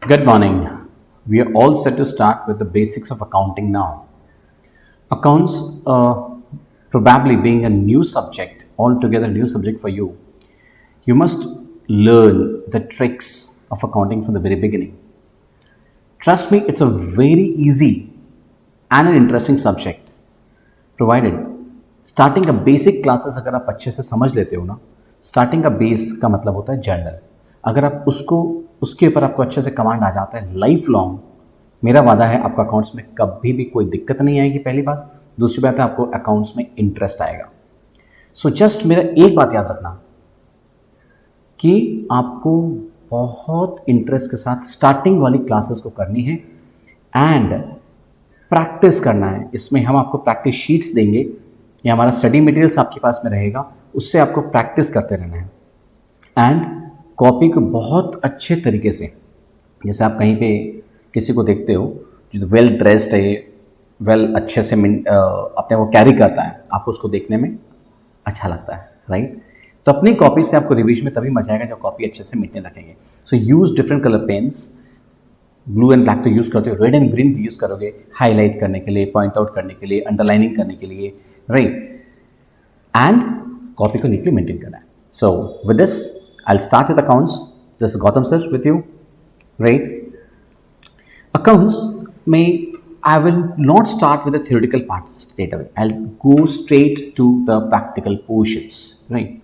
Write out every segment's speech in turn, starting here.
Good morning. We are all set to start with the basics of accounting now. Accounts, probably being a new subject, altogether new subject for you, you must learn the tricks of accounting from the very beginning. Trust me, it's a very easy and an interesting subject. Provided starting का basic classes अगर आप अच्छे से समझ लेते हो ना, starting का बेस का मतलब होता है जर्नल। अगर आप उसके ऊपर आपको अच्छे से कमांड आ जाता है लाइफ लॉन्ग, मेरा वादा है आपको अकाउंट्स में कभी भी कोई दिक्कत नहीं आएगी। पहली बात। दूसरी बात है आपको अकाउंट्स में इंटरेस्ट आएगा। सो जस्ट मेरा एक बात याद रखना कि आपको बहुत इंटरेस्ट के साथ स्टार्टिंग वाली क्लासेस को करनी है एंड प्रैक्टिस करना है। इसमें हम आपको प्रैक्टिस शीट्स देंगे या हमारा स्टडी मटेरियल्स आपके पास में रहेगा, उससे आपको प्रैक्टिस करते रहना है एंड कॉपी को बहुत अच्छे तरीके से, जैसे आप कहीं पे किसी को देखते हो जो वेल ड्रेस्ड है, वेल अच्छे से अपने वो कैरी करता है, आपको उसको देखने में अच्छा लगता है, राइट। तो अपनी कॉपी से आपको रिविजन में तभी मजा आएगा जब कॉपी अच्छे से मेंटेन रखेंगे। So use different colour pens, blue and black तो यूज़ करते हो, रेड एंड ग्रीन भी यूज़ करोगे हाईलाइट करने के लिए, पॉइंट आउट करने के लिए, अंडरलाइनिंग करने के लिए, राइट। एंड कॉपी को नीटली मेंटेन करना है। So with this I will start with accounts. This is Gautam sir with you, right. Accounts में I will not start with the theoretical part straight away, I will go straight to the practical portions, right.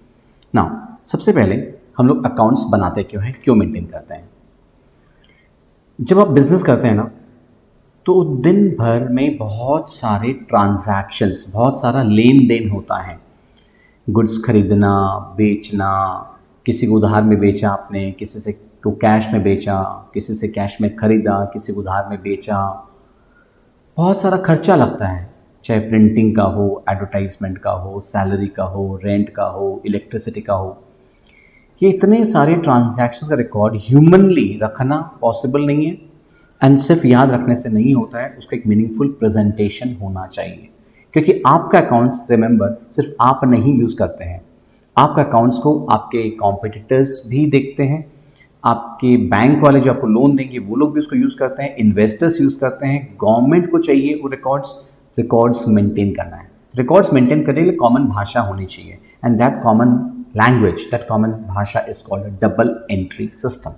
Now सबसे पहले हम लोग accounts बनाते क्यों हैं, क्यों maintain करते हैं। जब आप बिजनेस करते हैं ना, तो दिन भर में बहुत सारे ट्रांजैक्शंस, बहुत सारा लेन देन होता है। गुड्स खरीदना, बेचना, किसी को उधार में बेचा आपने, किसी से को कैश में बेचा, किसी से कैश में खरीदा, किसी को उधार में बेचा, बहुत सारा खर्चा लगता है, चाहे प्रिंटिंग का हो, एडवर्टाइजमेंट का हो, सैलरी का हो, रेंट का हो, इलेक्ट्रिसिटी का हो। ये इतने सारे ट्रांजैक्शंस का रिकॉर्ड ह्यूमनली रखना पॉसिबल नहीं है एंड सिर्फ याद रखने से नहीं होता है, उसका एक मीनिंगफुल प्रेजेंटेशन होना चाहिए। क्योंकि आपका अकाउंट्स, रिमेंबर, सिर्फ आप नहीं यूज़ करते हैं, आपका अकाउंट्स को आपके कॉम्पिटिटर्स भी देखते हैं, आपके बैंक वाले जो आपको लोन देंगे वो लोग भी उसको यूज़ करते हैं, इन्वेस्टर्स यूज़ करते हैं, गवर्नमेंट को चाहिए वो रिकॉर्ड्स मेंटेन करना है। रिकॉर्ड्स मेंटेन करने के लिए कॉमन भाषा होनी चाहिए and that common language, that common भाषा is called double entry system.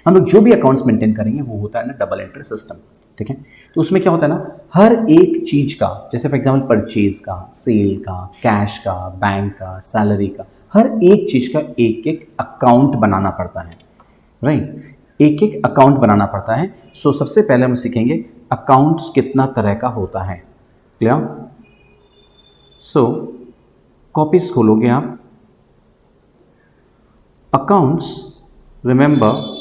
हम लोग जो भी अकाउंट्स मेंटेन करेंगे वो होता है ना डबल एंट्री सिस्टम, ठीक है। तो उसमें क्या होता है ना, हर एक चीज का, जैसे फॉर एग्जांपल परचेज का, सेल का, कैश का, बैंक का, सैलरी का, हर एक चीज का एक एक अकाउंट बनाना पड़ता है, राइट। एक एक अकाउंट बनाना पड़ता है। सो सबसे पहले हम सीखेंगे अकाउंट्स कितना तरह का होता है, क्लियर। सो कॉपीज खोलोगे आप, अकाउंट्स, रिमेंबर,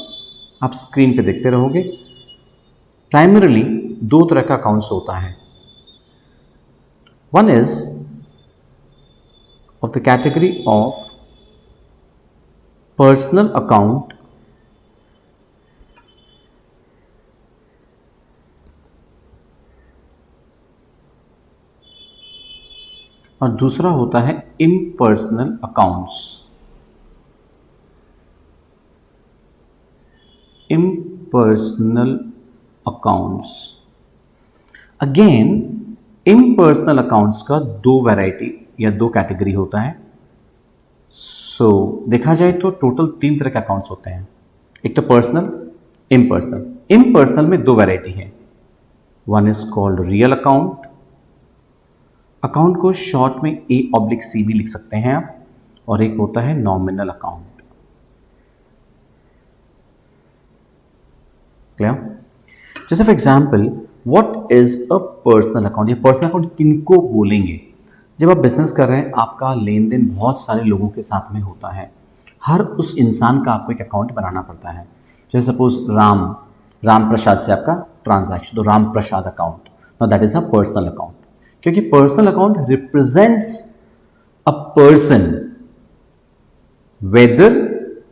आप स्क्रीन पे देखते रहोगे। प्राइमरीली दो तरह का अकाउंट्स होता है। One is of the category of personal account और दूसरा होता है impersonal accounts. Impersonal accounts, again impersonal accounts का दो वैरायटी या दो कैटेगरी होता है। सो देखा जाए तो टोटल तीन तरह के अकाउंट्स होते हैं, एक तो पर्सनल, इम्पर्सनल। इम्पर्सनल में दो वैरायटी है, one is called real account, account को शॉर्ट में A/C भी लिख सकते हैं आप, और एक होता है नॉमिनल अकाउंट, क्लियर। जैसे for example, what is a personal account, या पर्सनल अकाउंट किनको बोलेंगे। जब आप बिजनेस कर रहे हैं, आपका लेन देन बहुत सारे लोगों के साथ में होता है, हर उस इंसान का आपको एक अकाउंट बनाना पड़ता है। जैसे सपोज राम प्रसाद से आपका ट्रांजैक्शन, तो Ram Prasad account, now that is a personal account. क्योंकि personal account represents a person, whether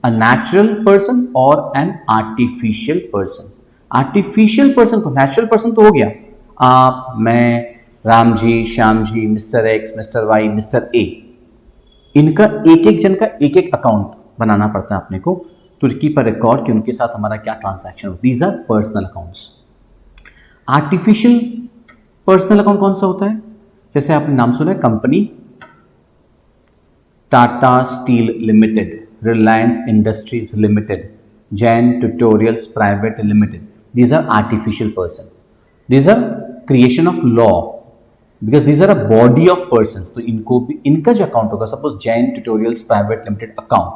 a natural person or an artificial person। Artificial person को, नेचुरल पर्सन तो हो गया आप, मैं, Ram ji, Shyam ji, mister X, mister Y, mister A, इनका एक एक जन का एक एक अकाउंट बनाना पड़ता है अपने को। टू कीप अ रिकॉर्ड कि उनके साथ हमारा क्या ट्रांजैक्शन हो. These are personal accounts. Artificial personal account कौन सा होता है? जैसे आपने नाम सुना है, company Tata Steel Limited, Reliance Industries Limited, Jain Tutorials Private Limited. These are artificial person. These are creation of law, because these are a body of person. तो इनको भी, इनका जो अकाउंट होगा, suppose Jain Tutorials Private Limited account,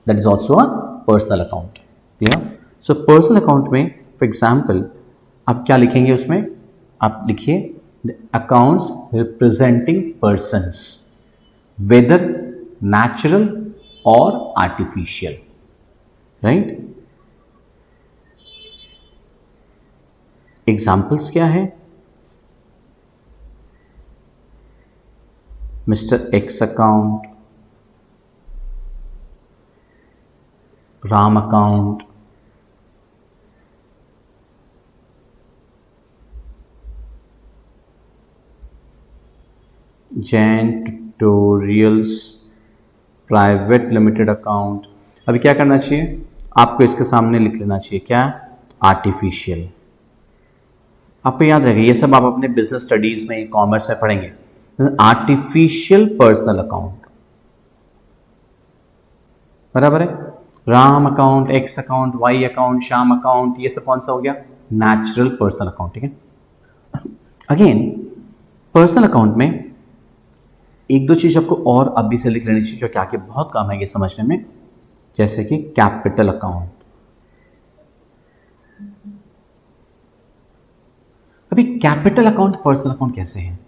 that is also a personal account. Clear? So personal account में for example आप क्या लिखेंगे उसमें? आप लिखिए accounts representing persons, whether natural और आर्टिफिशियल. राइट? एग्जाम्पल्स क्या है? Mister X account, Ram account, Jain Tutorials Private Limited account. अभी क्या करना चाहिए आपको? इसके सामने लिख लेना चाहिए क्या? आर्टिफिशियल. आपको याद रहेगा, ये सब आप अपने बिजनेस स्टडीज में, कॉमर्स में पढ़ेंगे. आर्टिफिशियल पर्सनल अकाउंट, बराबर है. Ram account, X account, Y account, Shyam account, ये सब कौन सा हो गया? Natural personal account. ठीक है. अगेन पर्सनल अकाउंट में एक दो चीज आपको और अभी से लिख लेनी चाहिए जो कि आगे बहुत काम आएगी समझने में, जैसे कि कैपिटल अकाउंट. अभी कैपिटल अकाउंट पर्सनल अकाउंट कैसे है?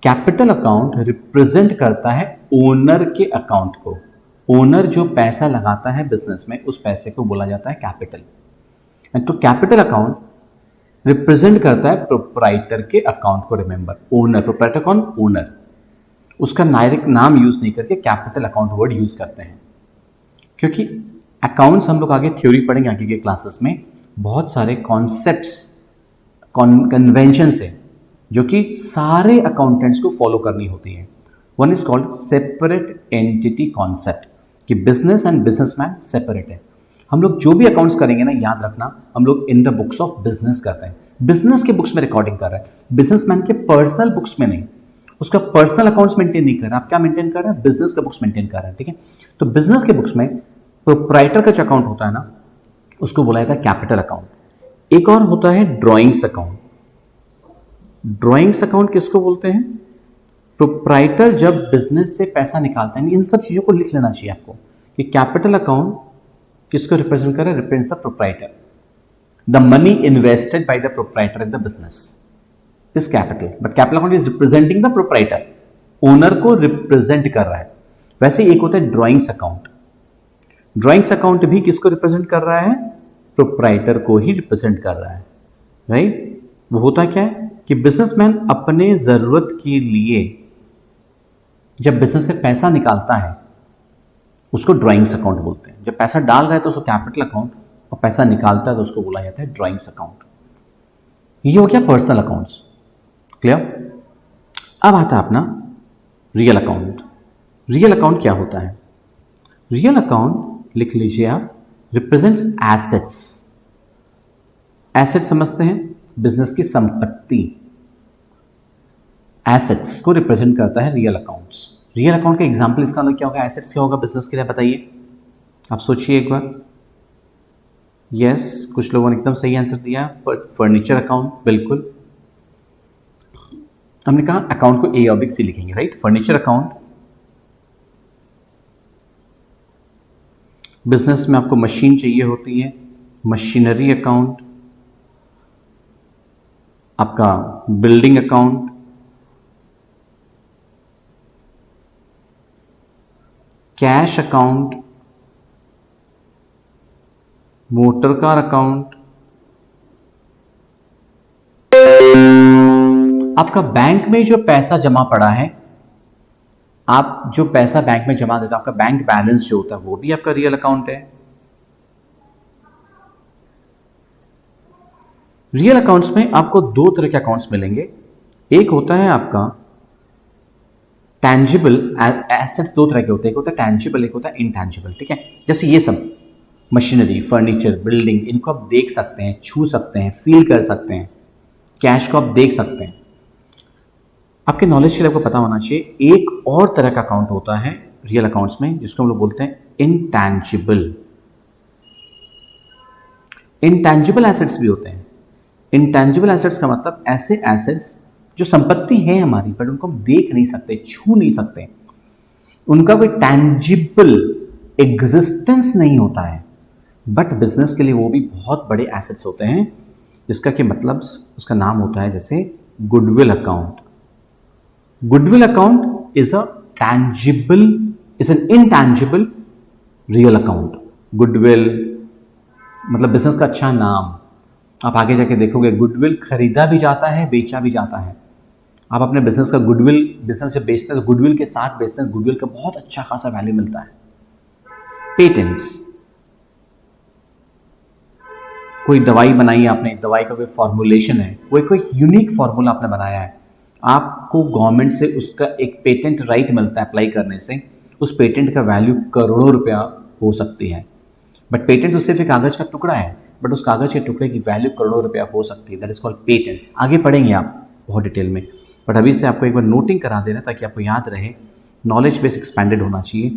कैपिटल अकाउंट रिप्रेजेंट करता है ओनर के अकाउंट को. ओनर जो पैसा लगाता है बिजनेस में, उस पैसे को बोला जाता है कैपिटल. तो कैपिटल अकाउंट रिप्रेजेंट करता है प्रोप्राइटर के अकाउंट को. रिमेंबर, ओनर, प्रोप्राइटर कौन? ओनर. उसका डायरेक्ट नाम यूज नहीं करके कैपिटल अकाउंट वर्ड यूज करते हैं, क्योंकि अकाउंट्स हम लोग आगे थ्योरी पढ़ेंगे आगे के क्लासेस में. बहुत सारे कॉन्सेप्ट्स, कन्वेंशंस है जो कि सारे अकाउंटेंट्स को फॉलो करनी होती है. One is called separate entity concept, कि बिजनेस एंड बिजनेसमैन सेपरेट है. हम लोग जो भी अकाउंट्स करेंगे ना, याद रखना, हम लोग in the books of business करते हैं. बिजनेस के बुक्स में रिकॉर्डिंग कर रहे हैं, बिजनेसमैन के पर्सनल बुक्स में नहीं. उसका पर्सनल अकाउंट्स मेंटेन नहीं कर रहा, आप क्या मेंटेन कर रहे हैं? बिजनेस का बुक्स मेंटेन कर रहे हैं. ठीक है. तो बिजनेस के बुक्स में प्रोप्राइटर का जो अकाउंट होता है ना, उसको बोला जाता है कैपिटल अकाउंट. एक और होता है ड्रॉइंग्स अकाउंट. ड्रॉइंग्स अकाउंट किसको बोलते हैं? प्रोप्राइटर जब बिजनेस से पैसा निकालता है. इन सब चीजों को लिख लेना चाहिए आपको कि कैपिटल अकाउंट किसको रिप्रेजेंट कर रहा है? Represents the proprietor. The money invested by the proprietor in the business is capital, but capital account is representing the proprietor. Owner को रिप्रेजेंट कर रहा है. वैसे एक होता है ड्रॉइंग्स अकाउंट. ड्रॉइंग्स अकाउंट भी किसको रिप्रेजेंट कर रहा है? प्रोप्राइटर को ही रिप्रेजेंट कर रहा है. राइट? वो होता क्या है कि बिजनेसमैन अपने जरूरत के लिए जब बिजनेस से पैसा निकालता है, उसको ड्रॉइंग्स अकाउंट बोलते हैं. जब पैसा डाल रहा है तो उसको कैपिटल अकाउंट, और पैसा निकालता है तो उसको बोला जाता है ड्रॉइंग्स अकाउंट. ये हो गया पर्सनल अकाउंट्स. क्लियर? अब आता है अपना रियल अकाउंट. रियल अकाउंट क्या होता है? रियल अकाउंट लिख लीजिए आप, रिप्रेजेंट्स एसेट्स. एसेट समझते हैं? बिजनेस की संपत्ति. एसेट्स को रिप्रेजेंट करता है रियल अकाउंट्स. रियल अकाउंट का एग्जांपल इसका मतलब क्या होगा? एसेट्स क्या होगा बिजनेस के लिए? बताइए, आप सोचिए एक बार. यस, कुछ लोगों ने एकदम सही आंसर दिया. फर्नीचर अकाउंट, बिल्कुल. हमने कहा अकाउंट को ए और बी सी लिखेंगे. राइट? Furniture account. बिजनेस में आपको मशीन चाहिए होती है, मशीनरी अकाउंट. आपका building account, cash account, motor car account, आपका बैंक में जो पैसा जमा पड़ा है, आप जो पैसा बैंक में जमा देते हो, आपका बैंक बैलेंस जो होता है, वो भी आपका रियल अकाउंट है. रियल अकाउंट्स में आपको दो तरह के अकाउंट्स मिलेंगे. एक होता है आपका टैंजिबल एसेट्स. दो तरह के होते हैं, एक होता है टैंजिबल, एक होता है इनटैंजिबल. ठीक है? जैसे ये सब मशीनरी, फर्नीचर, बिल्डिंग, इनको आप देख सकते हैं, छू सकते हैं, फील कर सकते हैं। कैश को आप देख सकते हैं। आपके नॉलेज के लिए आपको पता होना चाहिए एक और तरह का अकाउंट होता है रियल अकाउंट्स में, जिसको हम लोग बोलते हैं इनटैंजिबल। इनटैंजिबल एसेट्स भी होते हैं। इनटैंजिबल एसेट्स का मतलब ऐसे एसेट्स जो संपत्ति है हमारी, बट उनको हम देख नहीं सकते, छू नहीं सकते, उनका कोई टैंजिबल एग्जिस्टेंस नहीं होता है, बट बिजनेस के लिए वो भी बहुत बड़े एसेट्स होते हैं, जिसका कि मतलब उसका नाम होता है जैसे goodwill account. Goodwill account is a tangible, is an intangible real account. Goodwill मतलब बिजनेस का अच्छा नाम। आप आगे जाके देखोगे गुडविल खरीदा भी जाता है, बेचा भी जाता है। आप अपने बिजनेस का गुडविल, बिजनेस जब बेचते हैं तो गुडविल के साथ बेचते हैं, गुडविल का बहुत अच्छा खासा वैल्यू मिलता है। पेटेंट्स, कोई दवाई बनाई आपने, दवाई का कोई फॉर्मुलेशन है, कोई यूनिक फॉर्मूला आपने बनाया है, आपको गवर्नमेंट से उसका एक पेटेंट राइट मिलता है अप्लाई करने से। उस पेटेंट का वैल्यू करोड़ों रुपया हो सकती है, बट पेटेंट तो सिर्फ एक कागज का टुकड़ा है, बट उस कागज के टुकड़े की वैल्यू करोड़ों रुपया हो सकती है। That is called patents. आगे पढ़ेंगे आप बहुत डिटेल में, बट अभी से आपको एक बार नोटिंग करा देना ताकि आपको याद रहे, नॉलेज बेस एक्सपेंडेड होना चाहिए।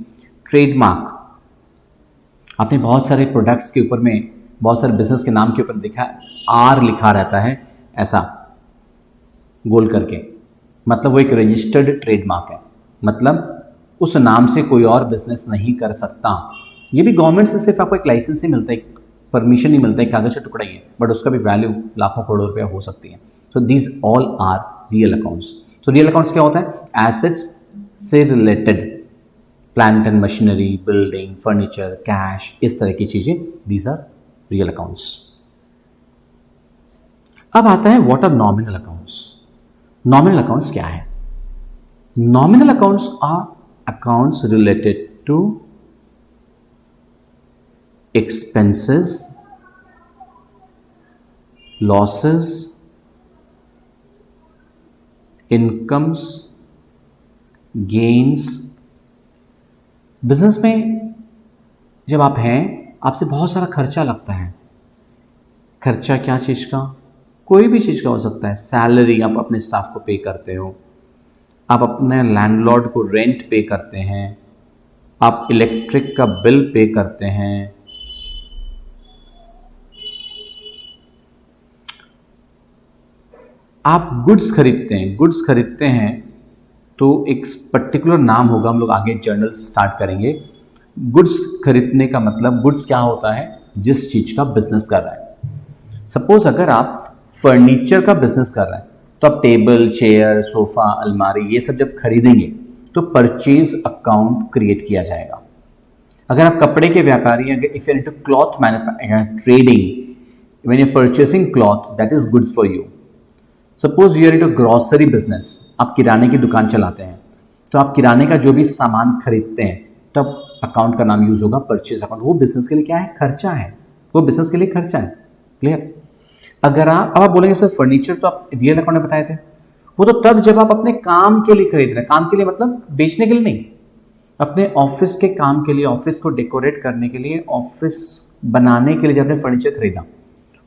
ट्रेडमार्क, आपने बहुत सारे प्रोडक्ट्स के ऊपर में, बहुत सारे बिजनेस के नाम के ऊपर देखा आर लिखा रहता है ऐसा गोल करके, मतलब वो एक रजिस्टर्ड ट्रेडमार्क है, मतलब उस नाम से कोई और बिजनेस नहीं कर सकता। ये भी गवर्नमेंट से सिर्फ आपको एक लाइसेंस ही मिलता है, एक परमिशन ही मिलता है, कागज का टुकड़ा ही है, बट उसका भी वैल्यू लाखों करोड़ों रुपया हो सकती है। So these all are real accounts. So real accounts क्या होता है? एसेट्स से related, plant and machinery, building, furniture, cash, इस तरह की चीजें, दीज आर रियल अकाउंट्स। अब आता है what are nominal accounts. Nominal accounts क्या है? Nominal accounts are accounts related to expenses, losses, incomes, gains। Business में जब आप हैं, आपसे बहुत सारा खर्चा लगता है। खर्चा क्या चीज़ का? कोई भी चीज़ का हो सकता है। सैलरी आप अपने स्टाफ को पे करते हो, आप अपने लैंडलॉर्ड को रेंट पे करते हैं, आप इलेक्ट्रिक का बिल पे करते हैं, आप गुड्स खरीदते हैं। गुड्स खरीदते हैं तो एक पर्टिकुलर नाम होगा, हम लोग आगे जर्नल स्टार्ट करेंगे। गुड्स खरीदने का मतलब, गुड्स क्या होता है? जिस चीज़ का बिजनेस कर रहा है। सपोज अगर आप फर्नीचर का बिजनेस कर रहे हैं तो आप टेबल, चेयर, सोफा, अलमारी, ये सब जब खरीदेंगे तो परचेज अकाउंट क्रिएट किया जाएगा। अगर आप कपड़े के व्यापारी हैं, अगर if you are into cloth manufacturing trading, when you are purchasing cloth, that is goods for you. Suppose you are into grocery business, आप किराने की दुकान चलाते हैं, तो आप किराने का जो भी सामान खरीदते हैं तब अकाउंट का नाम यूज होगा परचेज अकाउंट। वो बिजनेस के लिए क्या है? खर्चा है। वो बिजनेस के लिए खर्चा है। क्लियर? अगर आप बोलेंगे सर फर्नीचर तो आप रियल अकाउंट में बताए थे, वो तो तब जब आप अपने काम के लिए खरीद रहे हैं। काम के लिए मतलब बेचने के लिए नहीं, अपने ऑफिस के काम के लिए, ऑफिस को डेकोरेट करने के लिए, ऑफिस बनाने के लिए जब आपने फर्नीचर खरीदा,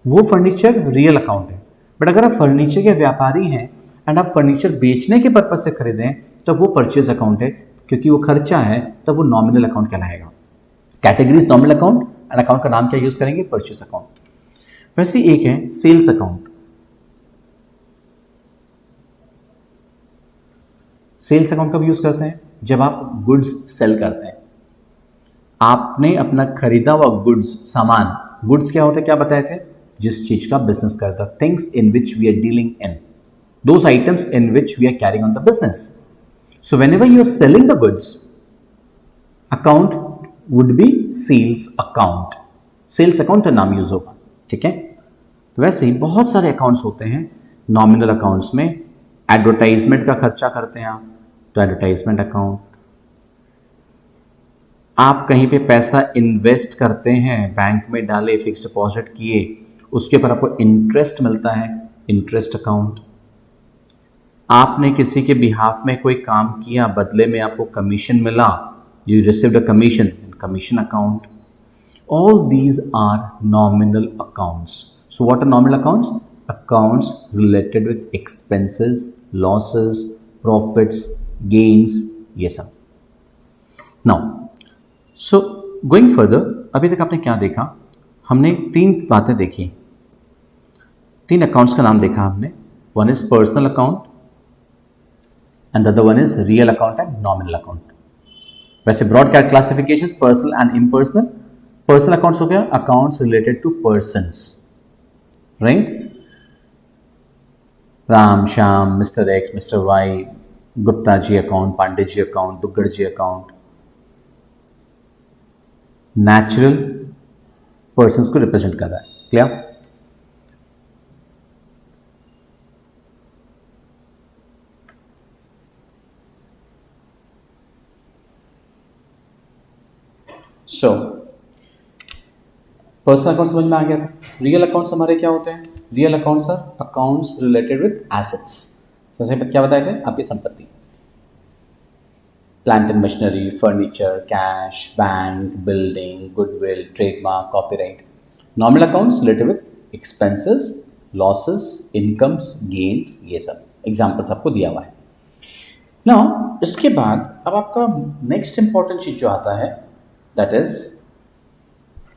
वो फर्नीचर रियल अकाउंट है। बट अगर आप फर्नीचर के व्यापारी हैं एंड आप फर्नीचर बेचने के पर्पज से खरीदें तो वो परचेज अकाउंट है, क्योंकि वो खर्चा है, तब वो नॉमिनल अकाउंट कहलाएगा। Categories nominal account, and account का नाम क्या यूज करेंगे? Purchase account. वैसे एक है सेल्स अकाउंट। सेल्स अकाउंट कब यूज करते हैं? जब आप गुड्स सेल करते हैं। आपने अपना खरीदा हुआ गुड्स, सामान, गुड्स क्या होता है, क्या बताए थे? जिस चीज का बिजनेस करता, things in which we are dealing in, those items in which we are carrying on the business. So whenever you are selling the goods, account would be sales account. Sales account का नाम use होगा। ठीक है? तो वैसे ही बहुत सारे accounts होते हैं नॉमिनल अकाउंट्स में। एडवर्टाइजमेंट का खर्चा करते हैं आप, तो एडवर्टाइजमेंट अकाउंट। आप कहीं पे पैसा इन्वेस्ट करते हैं, बैंक में डाले, फिक्स डिपॉजिट किए, उसके ऊपर आपको इंटरेस्ट मिलता है, इंटरेस्ट अकाउंट। आपने किसी के बिहाफ में कोई काम किया, बदले में आपको कमीशन मिला, you received a commission, commission account. All these are nominal accounts. So what are nominal accounts? Accounts related with expenses, losses, profits, gains, ये सब. Now, so going further, अभी तक आपने क्या देखा? हमने तीन बातें देखी, तीन अकाउंट्स का नाम देखा हमने. One is personal account and the other one is real account and nominal account. वैसे broad classifications personal and impersonal. Personal accounts हो गया accounts related to persons, right? Ram, Shyam, mister X, mister Y, Gupta ji account, Pandey ji account, Duggad ji account. Natural persons को represent कर रहा है. Clear? So personal account समझ में आ गया था. रियल अकाउंट्स हमारे क्या होते हैं? Real accounts are accounts related with assets. जैसे क्या बताए थे? आपकी संपत्ति, plant and machinery, furniture, cash, bank, building, goodwill, trademark, copyright. Nominal accounts related with expenses, losses, incomes, gains, ये सब एग्जाम्पल्स आपको दिया हुआ है. नाउ इसके बाद अब आपका नेक्स्ट इंपॉर्टेंट चीज जो आता है दैट इज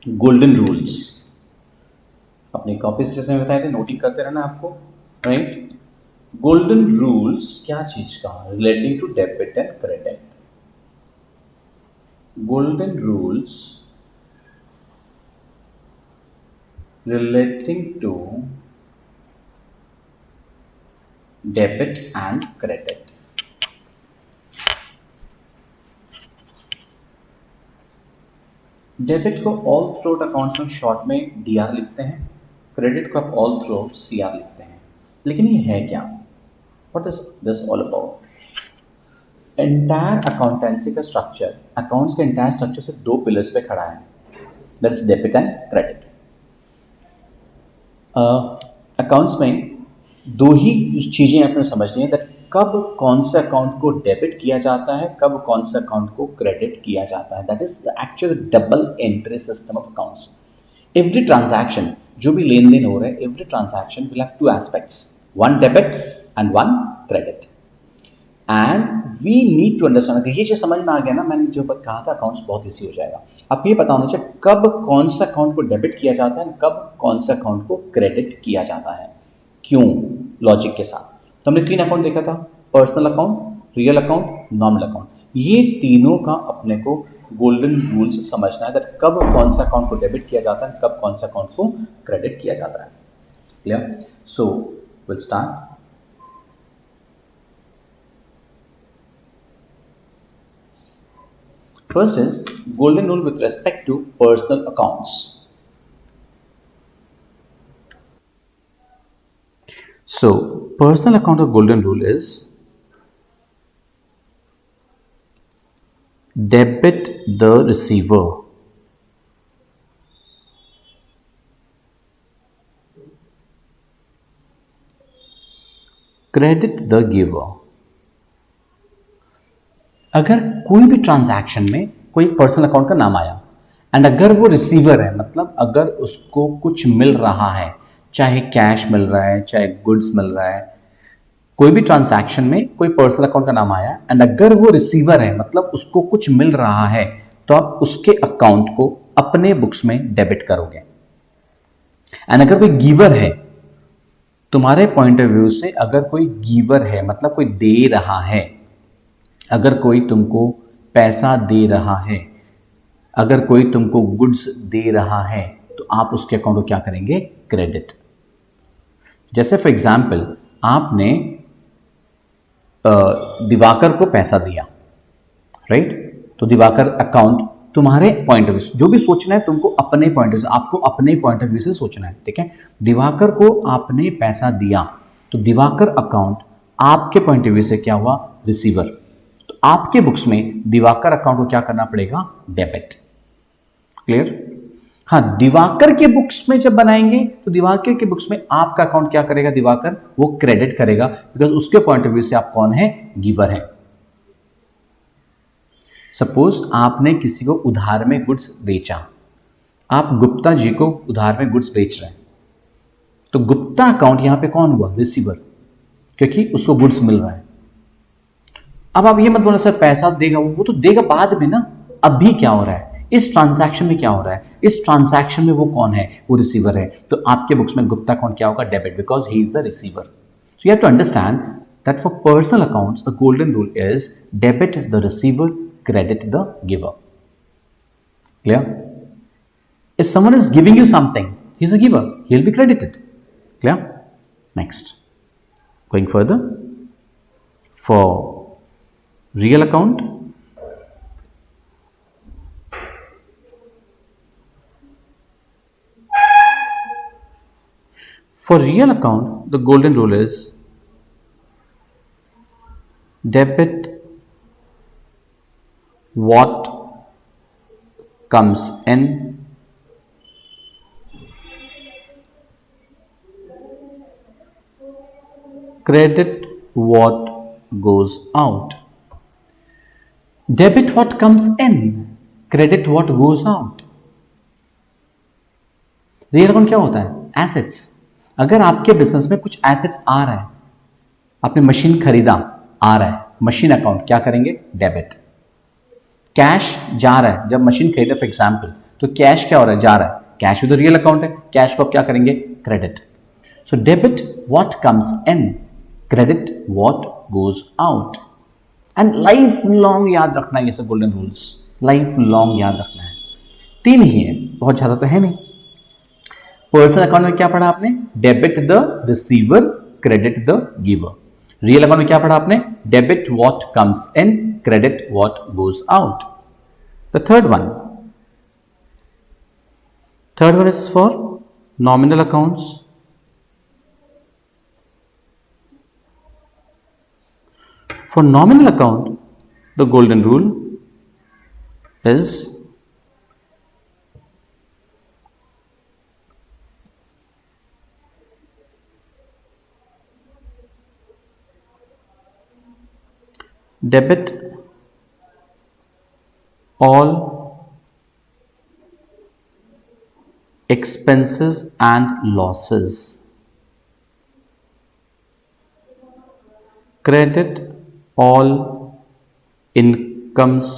गोल्डन रूल्स. अपनी कॉपीज जैसे मैं बताए थे नोटिंग करते रहना आपको, राइट? गोल्डन रूल्स क्या चीज का? Relating to debit and credit. Golden rules relating to debit and credit. Debit को ऑल थ्रोट अकाउंट्स में शॉर्ट में डीआर लिखते हैं, क्रेडिट को आप ऑल थ्रोट सीआर लिखते हैं. लेकिन ये है क्या? What is this all about? Entire accountancy का स्ट्रक्चर, अकाउंट्स के एंटायर स्ट्रक्चर से दो पिलर्स पे खड़ा है, that is debit and credit. Accounts में दो ही चीज़ें आपने समझनी है, दैट कब कौन से अकाउंट को डेबिट किया जाता है, कब कौन से अकाउंट को क्रेडिट किया जाता है. That is the actual double entry system of accounts. Every transaction, जो भी लेन देन हो रहा है, every transaction will have two aspects, one debit and one credit. And we need to understand. ये चीज समझ में आ गया ना, मैंने जो कहा था अकाउंट्स बहुत ईजी हो जाएगा. आपको ये पता होना चाहिए कब कौन सा अकाउंट को डेबिट किया जाता है, कब कौन सा अकाउंट को क्रेडिट किया जाता है, क्यों, लॉजिक के साथ. तो हमने तीन अकाउंट देखा था, personal account, real account, nominal account. ये तीनों का अपने को गोल्डन रूल्स समझना है, दैट कब कौन सा अकाउंट को डेबिट किया जाता है, कब कौन सा अकाउंट को क्रेडिट किया जाता है. Clear? So will start. First is golden rule with respect to personal accounts. So, personal account of golden rule is debit the receiver, credit the giver. अगर कोई भी ट्रांजैक्शन में कोई पर्सनल अकाउंट का नाम आया एंड अगर वो रिसीवर है, मतलब अगर उसको कुछ मिल रहा है, चाहे कैश मिल रहा है, चाहे गुड्स मिल रहा है, कोई भी ट्रांजैक्शन में कोई पर्सनल अकाउंट का नाम आया एंड अगर वो रिसीवर है, मतलब उसको कुछ मिल रहा है, तो आप उसके अकाउंट को अपने बुक्स में डेबिट करोगे. एंड अगर कोई गिवर है, तुम्हारे पॉइंट ऑफ व्यू से अगर कोई गिवर है, मतलब कोई दे रहा है, अगर कोई तुमको पैसा दे रहा है, अगर कोई तुमको गुड्स दे रहा है, तो आप उसके अकाउंट को क्या करेंगे? क्रेडिट. जैसे फॉर एग्जाम्पल आपने दिवाकर को पैसा दिया, राइट? तो दिवाकर अकाउंट तुम्हारे पॉइंट ऑफ व्यू, जो भी सोचना है तुमको अपने पॉइंट ऑफ व्यू, आपको अपने पॉइंट ऑफ व्यू से सोचना है, ठीक है? दिवाकर को आपने पैसा दिया, तो दिवाकर अकाउंट आपके पॉइंट ऑफ व्यू से क्या हुआ? रिसीवर. आपके बुक्स में दिवाकर अकाउंट को क्या करना पड़ेगा? डेबिट. क्लियर? हाँ, दिवाकर के बुक्स में जब बनाएंगे तो दिवाकर के बुक्स में आपका अकाउंट क्या करेगा? दिवाकर वो क्रेडिट करेगा, बिकॉज उसके पॉइंट ऑफ व्यू से आप कौन है? गिवर है. सपोज आपने किसी को उधार में गुड्स बेचा आप गुप्ता जी को उधार में गुड्स बेच रहे हैं, तो गुप्ता अकाउंट यहां पे कौन हुआ? रिसीवर, क्योंकि उसको गुड्स मिल रहा है। अब आप ये मत बोलो सर पैसा देगा वो तो देगा बाद में ना। अभी क्या हो रहा है, इस ट्रांजैक्शन में क्या हो रहा है? इस ट्रांजैक्शन में वो कौन है? वो रिसीवर है। तो आपके बुक्स में गुप्ता अकाउंट क्या होगा? Debit, because he is the receiver. So you have to understand that for personal accounts the golden rule is debit the receiver, credit the giver. Clear? If someone is giving you something, he's a giver, he'll be credited. Clear? Next. Going further, for real account, the golden rule is debit what comes in, credit what goes out. Debit what comes in, credit what goes out. Real account क्या होता है? Assets. अगर आपके business में कुछ assets आ रहा है, आपने मशीन खरीदा, आ रहा है, मशीन अकाउंट क्या करेंगे? डेबिट। कैश जा रहा है, जब मशीन खरीदा फॉर एग्जाम्पल, तो कैश क्या हो रहा है? जा रहा है। कैश भी तो रियल अकाउंट है, कैश को आप क्या करेंगे? Credit. So debit what comes in, credit what goes out. And life long याद रखना है ये सब गोल्डन रूल्स, लाइफ लॉन्ग याद रखना है। 3 ही है, बहुत ज्यादा तो है नहीं। पर्सनल अकाउंट में क्या पढ़ा आपने? Debit the receiver, credit the giver. Real account में क्या पढ़ा आपने? Debit what comes in, credit what goes out. The third one is for nominal accounts. For nominal account, the golden rule is debit all expenses and losses, credit all incomes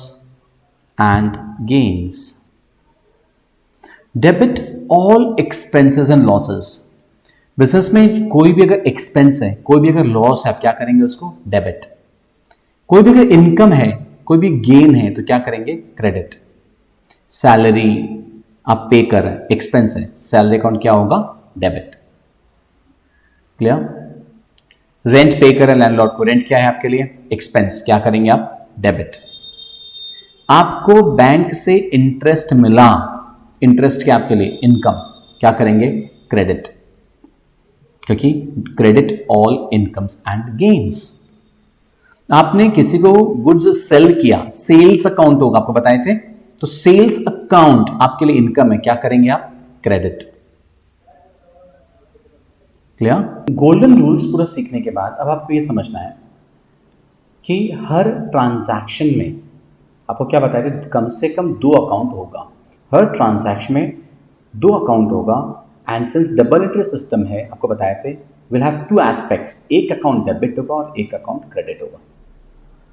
and gains. Debit all expenses and losses. Business में कोई भी अगर expense है, कोई भी अगर loss है, आप क्या करेंगे? उसको डेबिट। कोई भी अगर इनकम है, कोई भी गेन है, तो क्या करेंगे? क्रेडिट। सैलरी आप पे कर रहे हैं, एक्सपेंस है, सैलरी अकाउंट क्या होगा? डेबिट। क्लियर? रेंट पे करें लैंडलॉर्ड को, रेंट क्या है आपके लिए? एक्सपेंस, क्या करेंगे आप? डेबिट। आपको बैंक से इंटरेस्ट मिला, इंटरेस्ट क्या आपके लिए? इनकम, क्या करेंगे? क्रेडिट, क्योंकि credit all incomes and gains. आपने किसी को गुड्स सेल किया, सेल्स अकाउंट होगा, आपको बताए थे, तो सेल्स अकाउंट आपके लिए इनकम है, क्या करेंगे आप? क्रेडिट। क्लियर? गोल्डन रूल्स पूरा सीखने के बाद अब आपको ये समझना है कि हर ट्रांजैक्शन में आपको क्या बताया कि कम से कम 2 अकाउंट होगा। हर ट्रांजैक्शन में 2 अकाउंट होगा। And since double entry system है, आपको बताए थे, विल हैव 2 एस्पेक्ट्स, एक अकाउंट डेबिट होगा और एक अकाउंट क्रेडिट होगा।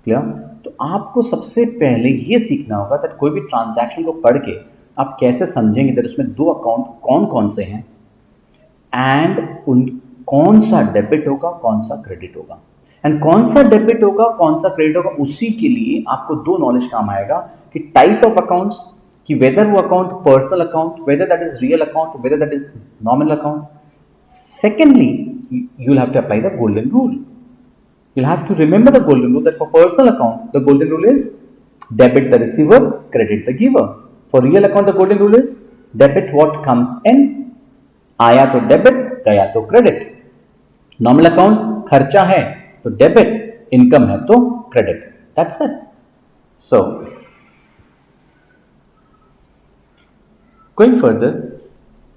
क्लियर? तो आपको सबसे पहले ये सीखना होगा कि कोई भी ट्रांजैक्शन को पढ़ के आप कैसे समझेंगे कि उसमें 2 अकाउंट कौन कौन से हैं एंड उन कौन सा डेबिट होगा, कौन सा क्रेडिट होगा। एंड कौन सा डेबिट होगा, कौन सा क्रेडिट होगा, उसी के लिए आपको 2 नॉलेज काम आएगा कि टाइप ऑफ अकाउंट्स, कि वेदर वो account personal account, whether that is real account, whether that is nominal account. Secondly, you will have to apply the golden rule. You'll have to remember the golden rule that for personal account, the golden rule is debit the receiver, credit the giver. For real account, the golden rule is debit what comes in, आया तो debit, गया तो credit. Nominal account खर्चा है तो debit, income है तो credit. That's it. So going further,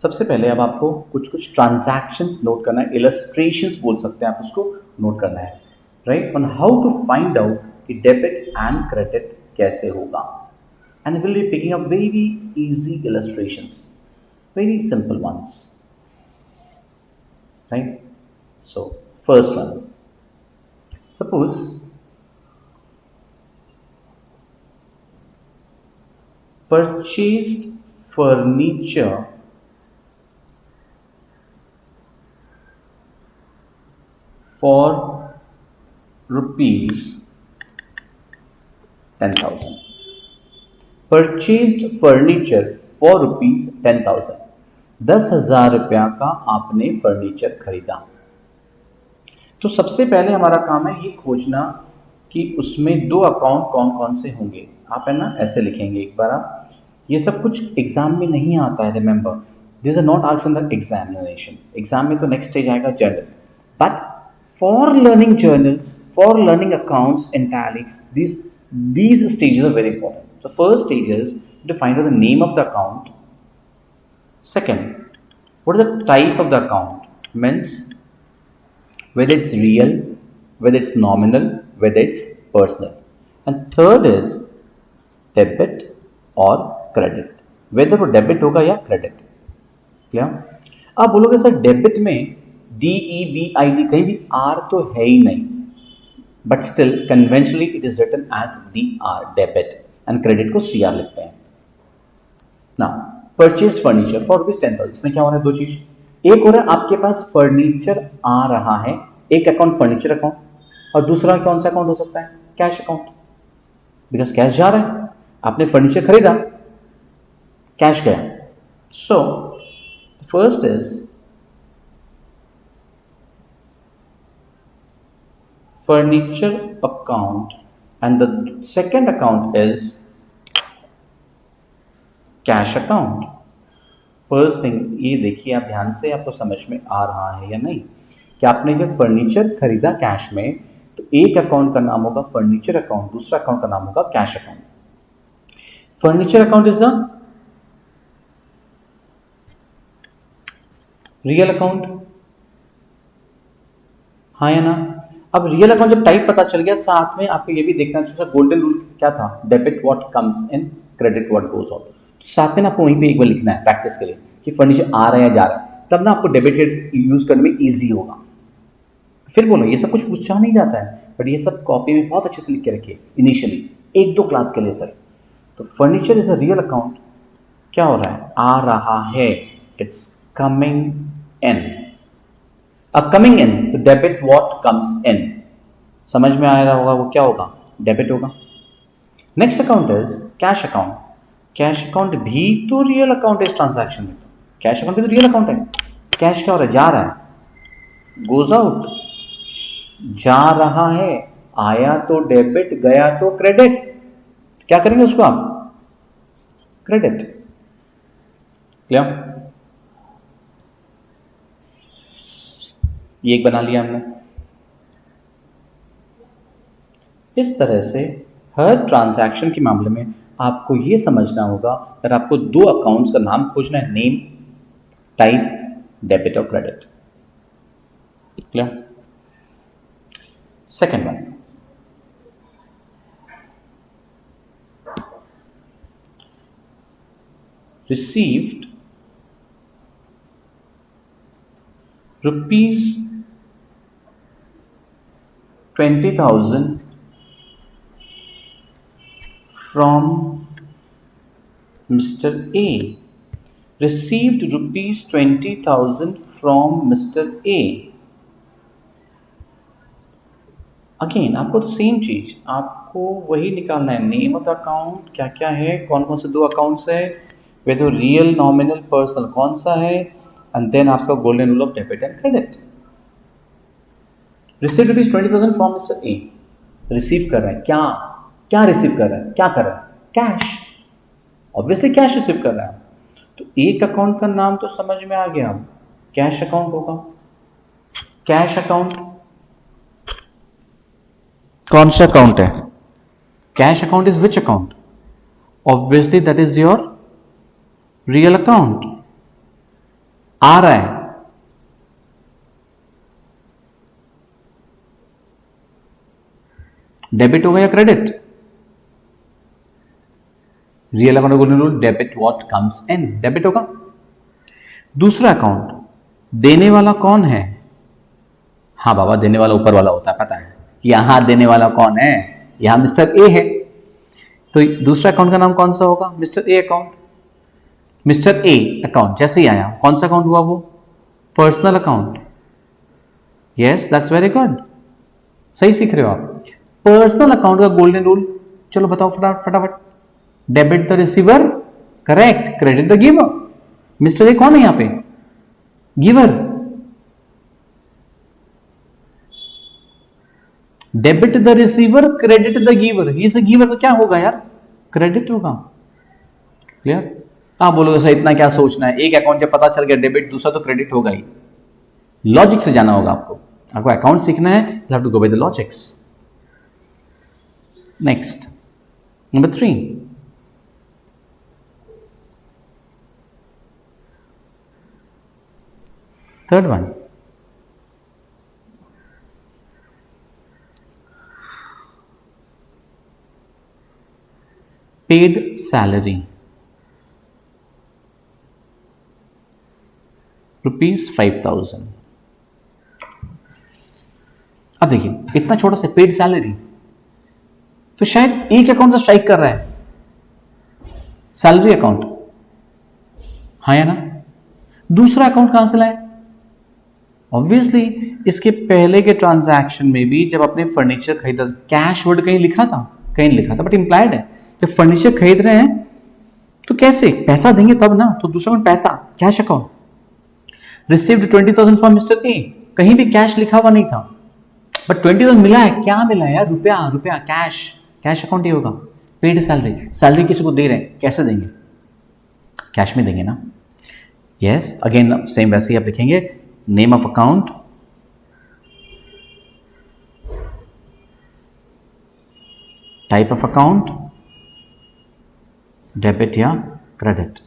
सबसे पहले अब आपको कुछ ट्रांजैक्शंस नोट करना है, इलस्ट्रेशंस बोल सकते हैं आप उसको, नोट करना है, right, on how to find out कि डेबिट एंड क्रेडिट कैसे होगा. And will be picking up very easy illustrations. Very simple ones, right? So, first one. Suppose purchased furniture for rupees 10,000. Purchased furniture for rupees 10,000. 10,000 रुपया का आपने furniture खरीदा। तो सबसे पहले हमारा काम है ये खोजना कि उसमें दो अकाउंट कौन कौन से होंगे। आप है ना ऐसे लिखेंगे एक बार आप, ये सब कुछ एग्जाम में नहीं आता है, remember this are not asked in the examination. Exam में तो नेक्स्ट स्टेज आएगा journal, but for learning journals, for learning accounts entirely these stages are very important. The first stage is to find out the name of the account. Second, what is the type of the account? Means whether it's real, whether it's nominal, whether it's personal. And third is debit or credit. Whether वो debit होगा या credit. Clear? आप बोलोगे sir debit में DEBIT कहीं भी R तो है ही नहीं, but still conventionally it is written as DR debit and credit को CR लिखते हैं ना। परचेज फर्नीचर फॉर रुपीज 10,000, इसमें क्या हो रहा है, दो चीज। एक हो रहा है आपके पास फर्नीचर आ रहा है, एक अकाउंट फर्नीचर अकाउंट, और दूसरा कौन सा अकाउंट हो सकता है, कैश अकाउंट, बिकॉज कैश जा रहा है, आपने फर्नीचर खरीदा, कैश गया। So first is furniture account and the second account is cash account. First thing ये देखिए आप ध्यान से, आपको समझ में आ रहा है या नहीं कि आपने जब फर्नीचर खरीदा कैश में तो एक अकाउंट का नाम होगा फर्नीचर अकाउंट, दूसरा अकाउंट का नाम होगा cash account. Furniture account is a real account, हाँ या ना। अब रियल अकाउंट जब टाइप पता चल गया, साथ में आपको ये भी देखना चाहिए गोल्डन रूल क्या था, debit what comes in, credit what goes out. साथ में ना आपको वहीं पे एक बार लिखना है प्रैक्टिस के लिए कि फर्नीचर आ रहा है या जा रहा है, तब ना आपको डेबिट क्रेडिट यूज करने में ईजी होगा। फिर बोलो ये सब कुछ पूछा नहीं जाता है, बट ये सब कॉपी में बहुत अच्छे से लिख के रखिए इनिशियली, एक दो क्लास के लिए सर। तो furniture is a real account, क्या हो रहा है, आ रहा है, इट्स कमिंग इन। अब कमिंग इन तो डेबिट व्हाट कम्स इन, समझ में आ रहा होगा वो क्या होगा, डेबिट होगा। Next account is cash account. Cash account भी तो रियल अकाउंट है इस ट्रांजैक्शन में, कैश अकाउंट भी तो रियल अकाउंट है। कैश क्या हो रहा है, जा रहा है, गोज आउट, जा रहा है, आया तो डेबिट, गया तो क्रेडिट, क्या करेंगे उसको आप, क्रेडिट। क्लियर? ये एक बना लिया हमने। इस तरह से हर ट्रांजैक्शन के मामले में आपको ये समझना होगा, अगर आपको दो अकाउंट्स का नाम खोजना है, नेम, टाइप, डेबिट और credit. Clear? Second one, received rupees 20,000 from Mr. A. Received rupees 20,000 from Mr. A. Again आपको तो सेम चीज, आपको वही निकालना है, नेम ऑफ द अकाउंट क्या क्या है, कौन कौन से दो अकाउंट्स है, वे तो रियल, नॉमिनल, पर्सनल कौन सा है, एंड देन आपका golden rule of debit and credit. Receive rupees 20,000 from mister A, receive कर रहा है, क्या क्या रिसीव कर रहा है, क्या कर रहा है, कैश, ऑब्वियसली कैश रिसीव कर रहा है। तो एक अकाउंट का नाम तो समझ में आ गया, कैश अकाउंट होगा। कैश अकाउंट कौन सा अकाउंट है, cash account is which account, obviously that is your real account, आ रहा है, डेबिट होगा या credit, real account golden rule, debit what comes in, debit होगा। दूसरा अकाउंट, देने वाला कौन है? हाँ बाबा, देने वाला ऊपर वाला होता है, पता है। यहां देने वाला कौन है? यहां मिस्टर ए है। तो दूसरा अकाउंट का नाम कौन सा होगा? Mister A account. Mister A account जैसे ही आया, कौन सा अकाउंट हुआ वो? Personal account. Yes, that's very good, सही सीख रहे हो आप। पर्सनल अकाउंट का गोल्डन रूल, चलो बताओ फटाफट। Debit the receiver, correct. Credit the giver. Mister A कौन है यहां पे? Giver. Debit the receiver, credit the giver. He is a giver, तो क्या होगा यार? क्रेडिट होगा। क्लियर? आप बोलोगे सर इतना क्या सोचना है, एक अकाउंट जब पता चल गया डेबिट, दूसरा तो क्रेडिट होगा ही। लॉजिक से जाना होगा आपको अकाउंट सीखना है, you have to go by the logics. Next, number 3, third one, paid salary ₹5,000। अब देखिए, इतना छोटा सा पेड सैलरी, तो शायद एक अकाउंट से स्ट्राइक कर रहा है, सैलरी अकाउंट, हाँ या ना? दूसरा अकाउंट कहां से लाए? ऑब्वियसली इसके पहले के ट्रांजैक्शन में भी जब आपने फर्नीचर खरीदा, कैश वर्ड कहीं लिखा था? कहीं लिखा था, बट इंप्लाइड है। जब फर्नीचर खरीद रहे हैं तो कैसे पैसा देंगे तब ना, तो दूसरा अकाउंट पैसा, cash account. Received 20,000 from mister A, कहीं भी कैश लिखा हुआ नहीं था, बट 20,000 मिला है। क्या मिला है यार? रुपया, कैश। कैश अकाउंट ही होगा। पेड सैलरी, सैलरी किसी को दे रहे हैं, कैसे देंगे? कैश में देंगे ना। यस, अगेन सेम वैसे ही आप लिखेंगे, name of account, type of account, debit या क्रेडिट।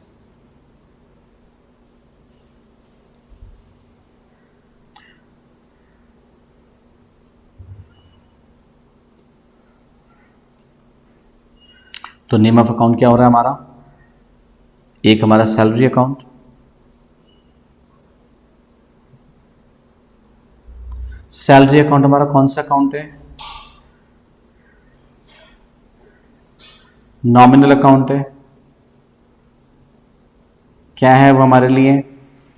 तो नेम ऑफ अकाउंट क्या हो रहा है हमारा? एक हमारा सैलरी अकाउंट, सैलरी अकाउंट हमारा कौन सा अकाउंट है? नॉमिनल अकाउंट है। क्या है वो हमारे लिए?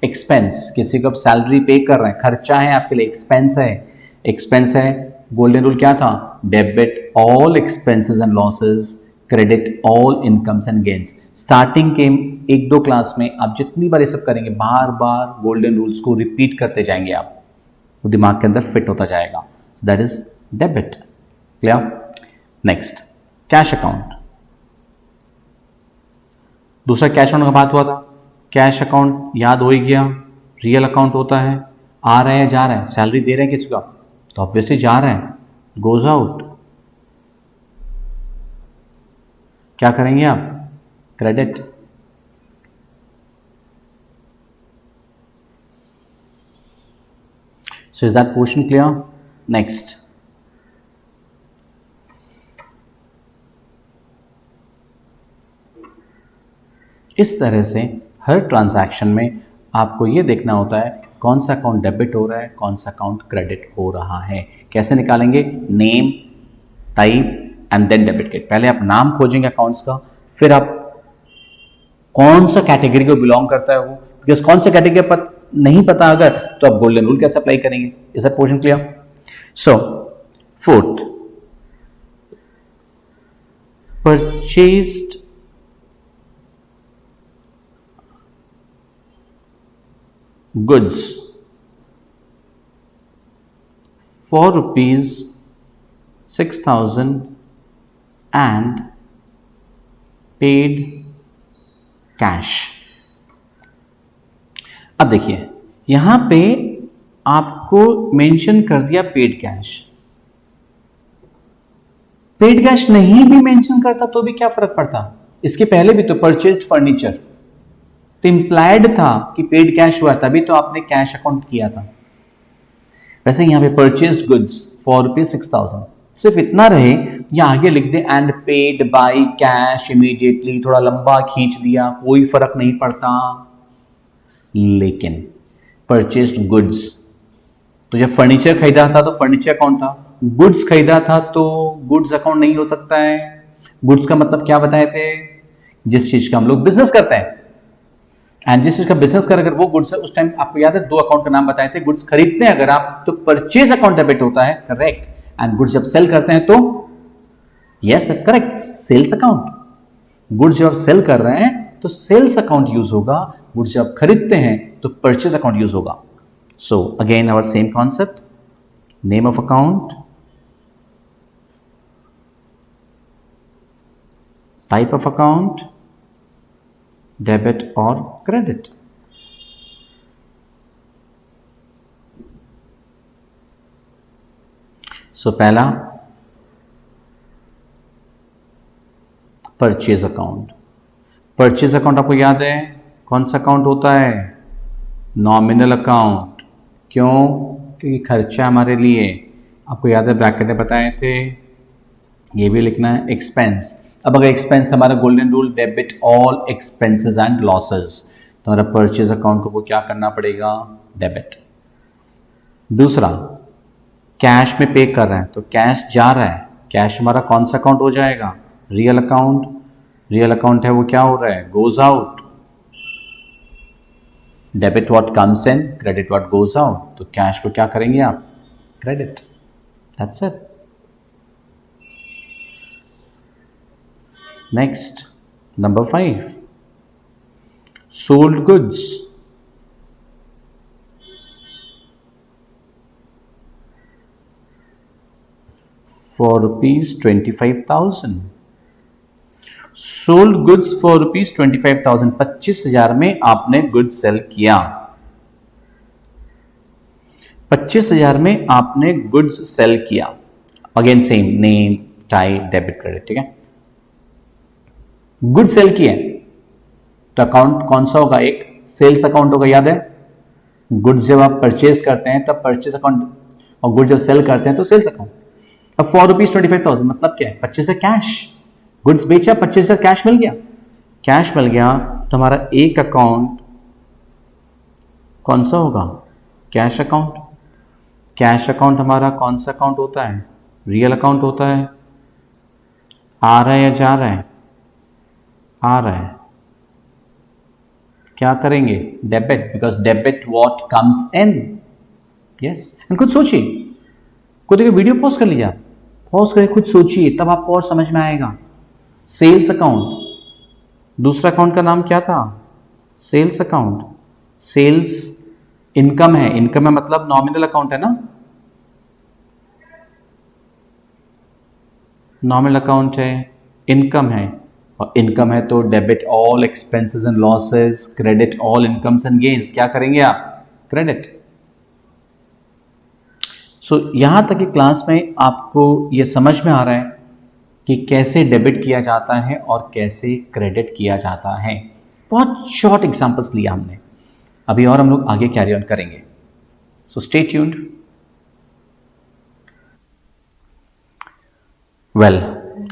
एक्सपेंस। किसी को आप सैलरी पे कर रहे हैं, खर्चा है आपके लिए, एक्सपेंस है। एक्सपेंस है, गोल्डन रूल क्या था? Debit all expenses and losses, credit all incomes and gains. Starting के 1-2 क्लास में आप जितनी बार ये सब करेंगे, बार बार गोल्डन रूल्स को रिपीट करते जाएंगे, आप वो दिमाग के अंदर फिट होता जाएगा। That is debit. Clear? Next, cash account. दूसरा कैश अकाउंट का बात हुआ था, कैश अकाउंट याद हो ही गया, रियल अकाउंट होता है। आ रहा है, जा रहा है, सैलरी दे रहे हैं किसी का, तो ऑब्वियसली जा रहा है, गोज आउट। क्या करेंगे आप? Credit. So is that portion clear? Next, इस तरह से हर ट्रांजैक्शन में आपको ये देखना होता है कौन सा अकाउंट डेबिट हो रहा है, कौन सा अकाउंट क्रेडिट हो रहा है। कैसे निकालेंगे? Name, type and then debit credit. पहले आप नाम खोजेंगे अकाउंट्स का, फिर आप कौन सा कैटेगरी को बिलोंग करता है वो, बिकॉज कौन सा कैटेगरी नहीं पता अगर, तो आप गोल्डन रूल कैसे अप्लाई करेंगे। Is that portion clear? So fourth, purchased goods for ₹6,000 and paid cash। अब देखिए यहां पे आपको मेंशन कर दिया पेड कैश। पेड कैश नहीं भी मेंशन करता तो भी क्या फर्क पड़ता? इसके पहले भी तो परचेज्ड फर्नीचर, तो इंप्लाइड था कि पेड कैश हुआ, तभी तो आपने कैश अकाउंट किया था। वैसे यहां पे परचेज्ड गुड्स फॉर ₹6,000, सिर्फ इतना रहे या आगे लिख दे and paid by cash immediately, थोड़ा लंबा खींच दिया, कोई फर्क नहीं पड़ता। लेकिन परचेस्ड गुड्स, तो जब फर्नीचर खरीदा था तो फर्नीचर अकाउंट था, गुड्स खरीदा था तो गुड्स अकाउंट नहीं हो सकता है। गुड्स का मतलब क्या बताए थे, जिस चीज का हम लोग बिजनेस करते हैं, एंड जिस चीज का बिजनेस कर अगर वो गुड्स है, उस टाइम आपको याद है दो अकाउंट का नाम बताए थे। गुड्स खरीदते हैं अगर आप तो परचेज अकाउंट डेबिट होता है, करेक्ट। एंड गुड्स जब सेल करते हैं तो yes that's correct, sales account. Goods जब आप सेल कर रहे हैं तो सेल्स अकाउंट यूज होगा, गुड्स जब खरीदते हैं तो परचेज अकाउंट यूज होगा। So again our same concept, name of account, type of account, debit और क्रेडिट। सो पहला परचेज अकाउंट। परचेज अकाउंट आपको याद है कौन सा अकाउंट होता है, नॉमिनल अकाउंट। क्यों, क्योंकि खर्चा हमारे लिए, आपको याद है ब्रैकेट में बताए थे, ये भी लिखना है एक्सपेंस। अब अगर एक्सपेंस हमारा golden rule, debit all expenses and losses, तो हमारा परचेज अकाउंट को क्या करना पड़ेगा, डेबिट। दूसरा कैश में पे कर रहे हैं तो कैश जा रहा है, कैश हमारा कौन सा अकाउंट हो जाएगा, रियल अकाउंट। रियल अकाउंट है वो क्या हो रहा है, goes out. Debit what comes in, credit what goes out, तो कैश को क्या करेंगे आप, credit, that's it. Next number 5, sold goods. For ₹25,000, sold goods for ₹25,000, 25,000 में आपने गुड्स सेल किया, 25,000 में आपने गुड्स सेल किया। Again same name, type, debit, credit, ठीक है। गुड सेल किए तो अकाउंट कौन सा होगा, एक सेल्स अकाउंट होगा, याद है। गुड्स जब आप परचेज करते हैं तब परचेज अकाउंट, और गुड्स जब सेल करते हैं तो सेल्स अकाउंट। अब फॉर ₹25,000 मतलब क्या है, 25,000 कैश, गुड्स बेचा, 25,000 कैश मिल गया। कैश मिल गया तो हमारा एक अकाउंट कौन सा होगा, कैश अकाउंट। कैश अकाउंट हमारा कौन सा अकाउंट होता है, रियल अकाउंट होता है। आ रहा है या जा रहा है, आ रहा है, क्या करेंगे, debit, because debit what comes in, yes. And खुद सोचिए, खुद एक वीडियो पॉज कर लीजिए, पॉज करके खुद सोचिए, तब आपको और समझ में आएगा। सेल्स अकाउंट, दूसरा अकाउंट का नाम क्या था, सेल्स अकाउंट। सेल्स इनकम है, इनकम है मतलब नॉमिनल अकाउंट है ना, नॉमिनल अकाउंट है, इनकम है, और इनकम है तो debit all expenses and losses, credit all incomes and gains, क्या करेंगे आप, क्रेडिट। सो यहां तक कि क्लास में आपको यह समझ में आ रहा है कि कैसे डेबिट किया जाता है और कैसे क्रेडिट किया जाता है। बहुत शॉर्ट एग्जांपल्स लिया हमने, अभी और हम लोग आगे कैरी ऑन करेंगे, so stay tuned. Well,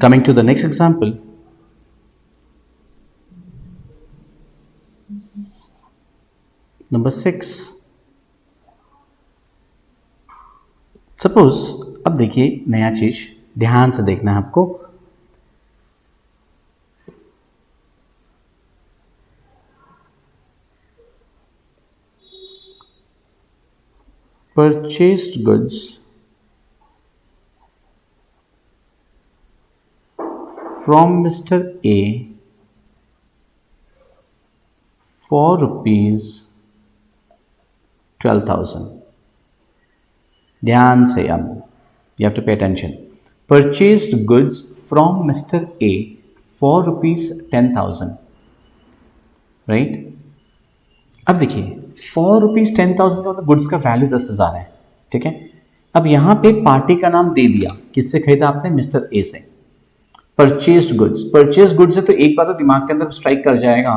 coming to the next example, number 6। Suppose, अब देखिए नया चीज, ध्यान से देखना है आपको। purchased goods from Mr. A for ₹12,000. ध्यान से, अब you have to pay attention. Purchased goods from Mr. A for ₹10,000, right? अब देखिए फॉर ₹10,000 का गुड्स का वैल्यू 10,000 है, ठीक है। अब यहां पे पार्टी का नाम दे दिया, किससे खरीदा आपने, मिस्टर ए से। परचेस्ड गुड्स, परचेज गुड्स है तो एक बार तो दिमाग के अंदर स्ट्राइक कर जाएगा,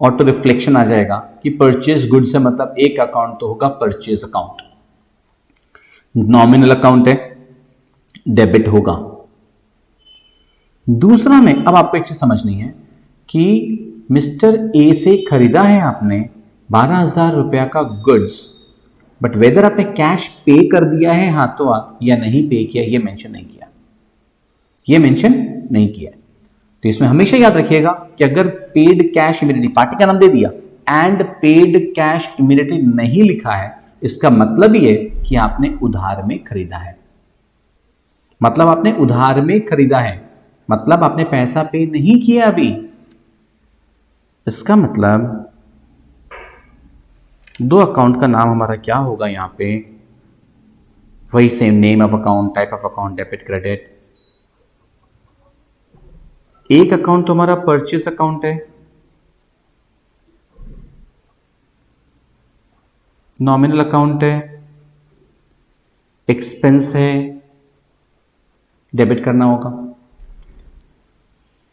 ऑटो रिफ्लेक्शन आ जाएगा कि परचेज गुड्स है मतलब एक अकाउंट तो होगा परचेज अकाउंट, नॉमिनल अकाउंट है, डेबिट होगा। दूसरा में अब आपको एक चीज समझनी है कि मिस्टर ए से खरीदा है आपने, 12,000 रुपया का गुड्स, बट वेदर आपने कैश पे कर दिया है हाथों हाथ या नहीं पे किया, ये मेंशन नहीं किया, ये मेंशन नहीं किया। तो इसमें हमेशा याद रखिएगा कि अगर पेड कैश इमीडिएटली, पार्टी का नाम दे दिया एंड पेड कैश इमीडिएटली नहीं लिखा है, इसका मतलब ये कि आपने उधार में खरीदा है, मतलब आपने उधार में खरीदा है, मतलब आपने पैसा पे नहीं किया अभी। इसका मतलब दो अकाउंट का नाम हमारा क्या होगा यहां पे, वही same name of account, type of account, debit credit. एक अकाउंट तो हमारा परचेस अकाउंट है, नॉमिनल अकाउंट है, एक्सपेंस है, डेबिट करना होगा।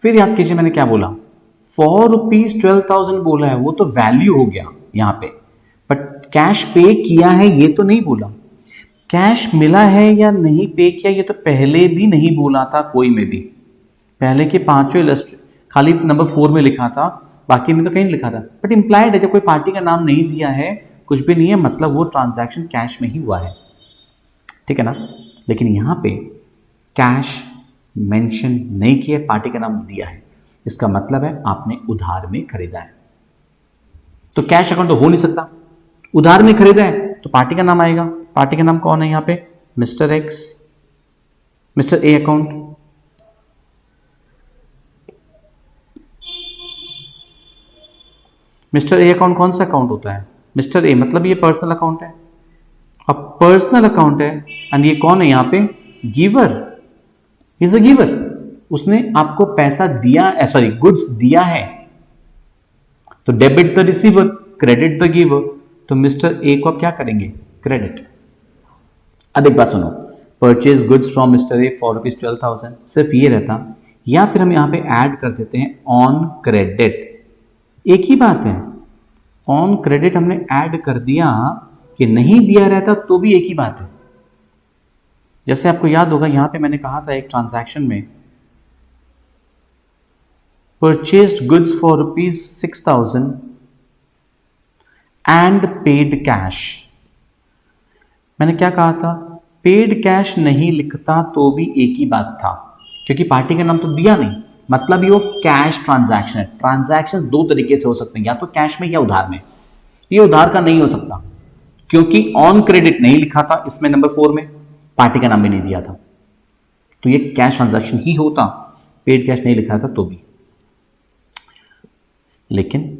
फिर याद कीजिए मैंने क्या बोला, ₹4,12,000 बोला है, वो तो वैल्यू हो गया यहां पे, बट कैश पे किया है ये तो नहीं बोला। कैश मिला है या नहीं पे किया ये तो पहले भी नहीं बोला था कोई में भी। पहले के पांचों लिस्ट खाली नंबर 4 में लिखा था, बाकी में तो कहीं नहीं लिखा था, बट इंप्लाइड है, जब कोई पार्टी का नाम नहीं दिया है, कुछ भी नहीं है, मतलब वो ट्रांजैक्शन कैश में ही हुआ है, ठीक है ना। लेकिन यहां पे कैश मेंशन नहीं किया, पार्टी का नाम दिया है, इसका मतलब है आपने उधार में खरीदा है। तो कैश अकाउंट तो हो नहीं सकता, उधार में खरीदा है तो पार्टी का नाम आएगा। पार्टी का नाम कौन है यहां पे, mister X, mister A account. Mister A account कौन सा अकाउंट होता है, मिस्टर ए, मतलब ये पर्सनल अकाउंट है। अब पर्सनल अकाउंट है एंड ये कौन है यहां पे, गिवर, इज अ गिवर, उसने आपको पैसा दिया, सॉरी गुड्स दिया है। तो debit the receiver, credit the giver, तो मिस्टर ए को आप क्या करेंगे, क्रेडिट। अब एक बात सुनो, purchase goods from mister A for ₹12,000, सिर्फ ये रहता, या फिर हम यहां पे ऐड कर देते हैं ऑन क्रेडिट, एक ही बात है, ऑन क्रेडिट हमने ऐड कर दिया, कि नहीं दिया रहता तो भी एक ही बात है। जैसे आपको याद होगा यहां पे मैंने कहा था एक ट्रांजैक्शन में, purchased goods for ₹6,000 and paid cash. मैंने क्या कहा था, पेड कैश नहीं लिखता तो भी एक ही बात था, क्योंकि पार्टी का नाम तो दिया नहीं, मतलब ये वो कैश ट्रांजैक्शन है। ट्रांजैक्शन दो तरीके से हो सकते हैं, या तो कैश में या उधार में। ये उधार का नहीं हो सकता, क्योंकि ऑन क्रेडिट नहीं लिखा था इसमें नंबर 4 में, पार्टी का नाम भी नहीं दिया था, तो ये कैश ट्रांजैक्शन ही होता, पेड कैश नहीं लिखा था तो भी। लेकिन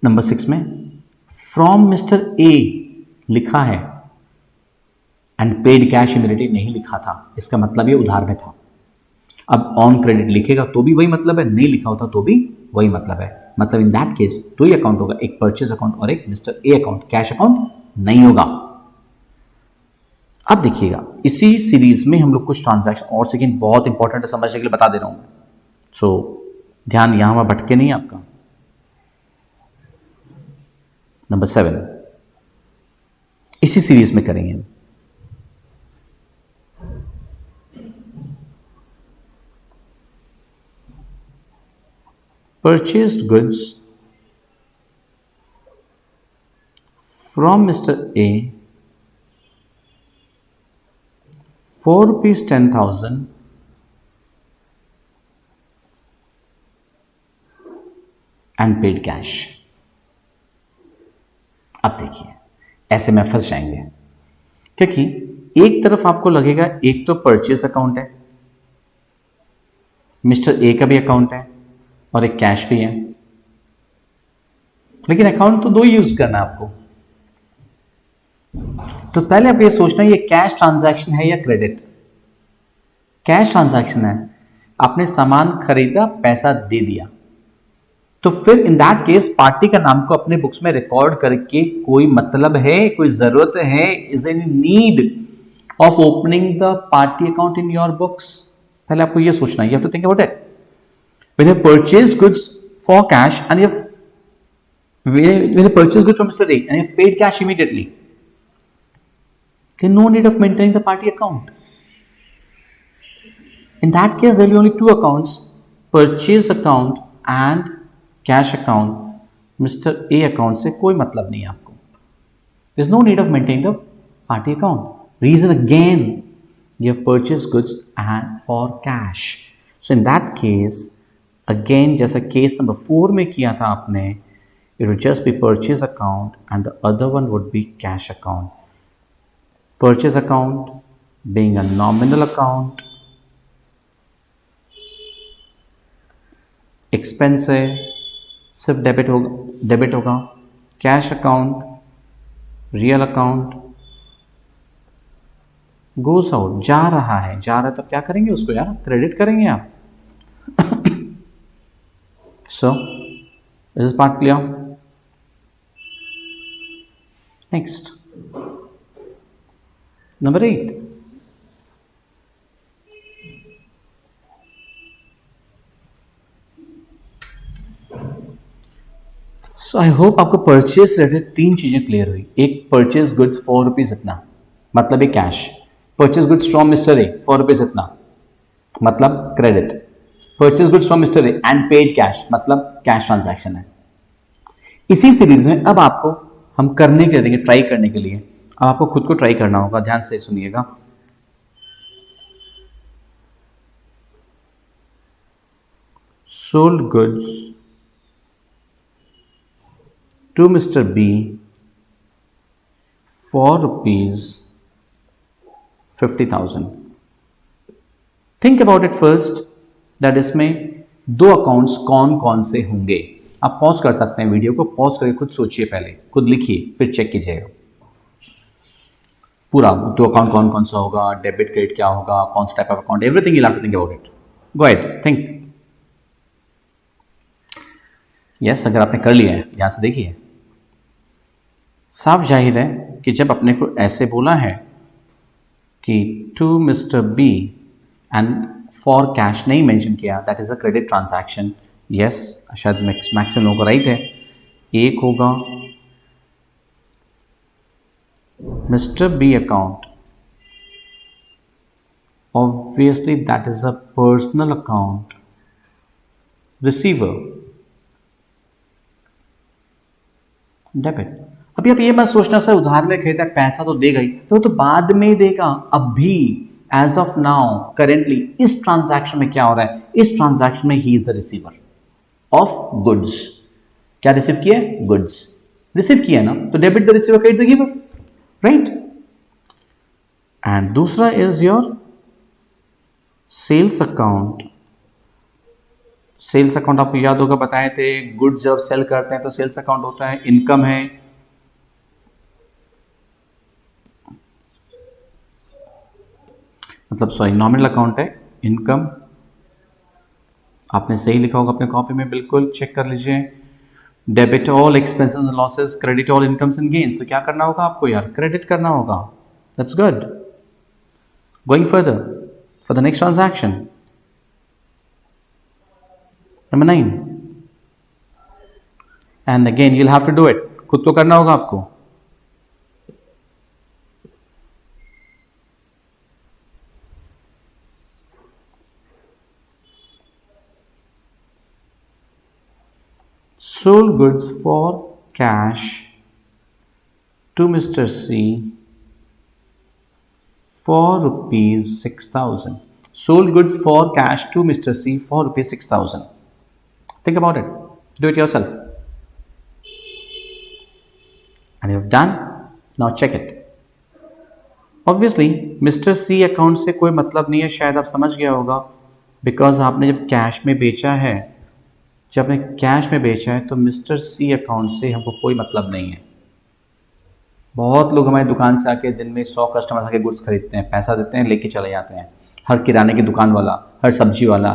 नंबर 6 में फ्रॉम मिस्टर ए लिखा है एंड पेड कैश इमीडिएटली नहीं लिखा था, इसका मतलब ये उधार में था। अब ऑन क्रेडिट लिखेगा तो भी वही मतलब है, नहीं लिखा होता तो भी वही मतलब है, मतलब इन दैट केस दो ही अकाउंट होगा, एक परचेज अकाउंट और एक mister A account, cash account नहीं होगा। अब देखिएगा इसी सीरीज में हम लोग कुछ ट्रांजैक्शन और सेकेंड बहुत इंपॉर्टेंट है, समझने के लिए बता दे रहा हूं मैं, सो ध्यान यहां वहां भटके नहीं आपका। नंबर 7 इसी सीरीज में करेंगे। Purchased goods from mister A for ₹10,000 and paid cash। अब देखिए ऐसे में फंस जाएंगे, क्योंकि एक तरफ आपको लगेगा एक तो परचेज अकाउंट है, मिस्टर ए का भी अकाउंट है और एक कैश भी है, लेकिन अकाउंट तो दो यूज करना है आपको। तो पहले आप ये सोचना ये कैश ट्रांजैक्शन है या क्रेडिट। कैश ट्रांजैक्शन है, आपने सामान खरीदा, पैसा दे दिया, तो फिर इन दैट केस पार्टी का नाम को अपने बुक्स में रिकॉर्ड करके कोई मतलब है, कोई जरूरत है, is any need of opening the party account in your books. पहले आपको ये सोचना है, you have to think about it. When you purchase goods for cash and you when you purchase goods from Mr. A and you've paid cash immediately, then no need of maintaining the party account. In that case, there will be only two accounts, purchase account and cash account. Mister A account से कोई मतलब नहीं है आपको. There's no need of maintaining the party account. Reason again, you have purchased goods and for cash. So in that case, again जैसा case number 4 में किया था आपने, it would just be purchase account and the other one would be cash account. Purchase account being a nominal account, expense है सिर्फ debit होगा. Cash account, real account goes out, जा रहा है तब क्या करेंगे उसको यार, क्रेडिट करेंगे आप. So this is part clear. Next number 8. So I hope आपको परचेज रिलेटेड 3 चीजें क्लियर हुई. एक, परचेज गुड्स 4 रुपीज इतना, मतलब ये cash. Purchase goods from mister A 4 rupees इतना, मतलब credit. Purchase goods from mister A and paid cash, मतलब कैश ट्रांजैक्शन है. इसी सीरीज में अब आपको हम करने के देंगे, ट्राई करने के लिए. अब आपको खुद को ट्राई करना होगा, ध्यान से सुनिएगा. Sold goods to Mr. B for rupees 50,000. Think about it first, that इसमें 2 अकाउंट्स कौन कौन से होंगे. आप पॉज कर सकते हैं, वीडियो को पॉज करके खुद सोचिए, पहले खुद लिखिए, फिर चेक कीजिएगा पूरा 2 अकाउंट कौन कौन सा होगा, डेबिट क्रेडिट क्या होगा, कौन सा type of account, everything you have to think about it. Go ahead, think. Yes, अगर आपने कर लिया है, यहां से देखिए, साफ जाहिर है कि जब अपने को ऐसे बोला है कि to mister B and for cash नहीं मेंशन किया, that is a credit transaction. Yes, शायद मैक्सिमम लोगों को राइट है. एक होगा mister B account, obviously that is a personal account. Receiver, debit. अभी आप ये मत सोचना सर उधार में खरीदा, पैसा तो देगा ही, तो बाद में देगा. अभी एज ऑफ नाउ करेंटली इस ट्रांजैक्शन में क्या हो रहा है, इस ट्रांजैक्शन में he is the receiver of goods. क्या रिसीव किया? गुड्स रिसीव किया ना, तो debit the receiver, credit the giver, right. And दूसरा is your sales account. Sales account आपको याद होगा, बताए थे, गुड्स जब सेल करते हैं तो सेल्स अकाउंट होता है, इनकम है. मतलब सॉरी, नॉमिनल अकाउंट है, इनकम. आपने सही लिखा होगा अपने कॉपी में, बिल्कुल चेक कर लीजिए. Debit all expenses and losses, credit all incomes and gains. तो क्या करना होगा आपको यार, क्रेडिट करना होगा. That's good. Going further for the next transaction, number 9. And again you'll have to do it, खुद तो करना होगा आपको. Sold goods for cash to Mr. C for rupees 6,000. Sold goods for cash to Mr. C for rupees 6,000. Think about it. Do it yourself. And you have done. Now check it. Obviously, Mr. C account से कोई मतलब नहीं है, शायद आप समझ गया होगा, बिकॉज आपने जब कैश में बेचा है, जब आपने कैश में बेचा है, तो मिस्टर सी अकाउंट से हमको कोई मतलब नहीं है. बहुत लोग हमारी दुकान से आके दिन में 100 कस्टमर आके गुड्स खरीदते हैं, पैसा देते हैं, लेके चले जाते हैं. हर किराने की दुकान वाला, हर सब्जी वाला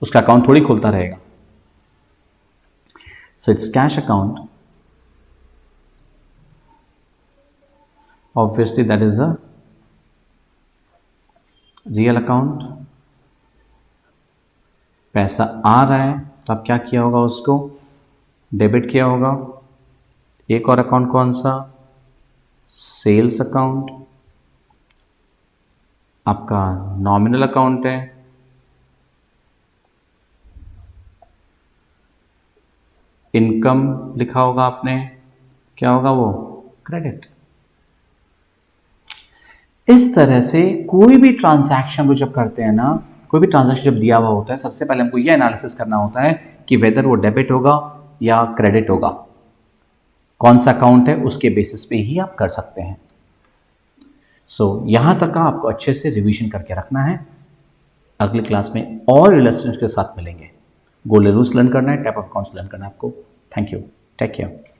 उसका अकाउंट थोड़ी खोलता रहेगा. So it's cash account. Obviously that is a real account. पैसा आ रहा है तो अब क्या किया होगा, उसको डेबिट किया होगा. एक और अकाउंट कौन सा, सेल्स अकाउंट. आपका नॉमिनल अकाउंट है. इनकम लिखा होगा आपने, क्या होगा वो, क्रेडिट। इस तरह से कोई भी ट्रांजैक्शन वो जब करते हैं ना, कोई भी ट्रांजैक्शन जब दिया हुआ होता है, सबसे पहले हमको ये एनालिसिस करना होता है कि वेदर वो डेबिट होगा या क्रेडिट होगा, कौन सा अकाउंट है, उसके बेसिस पे ही आप कर सकते हैं। यहां तक का आपको अच्छे से रिवीजन करके रखना है। अगली क्लास में और इलस्ट्रेशन के साथ मिलेंगे। गोल्डन रूल्स लर्न करना है, टाइप ऑफ अकाउंट्स लर्न करना है आपको। Thank you, take care.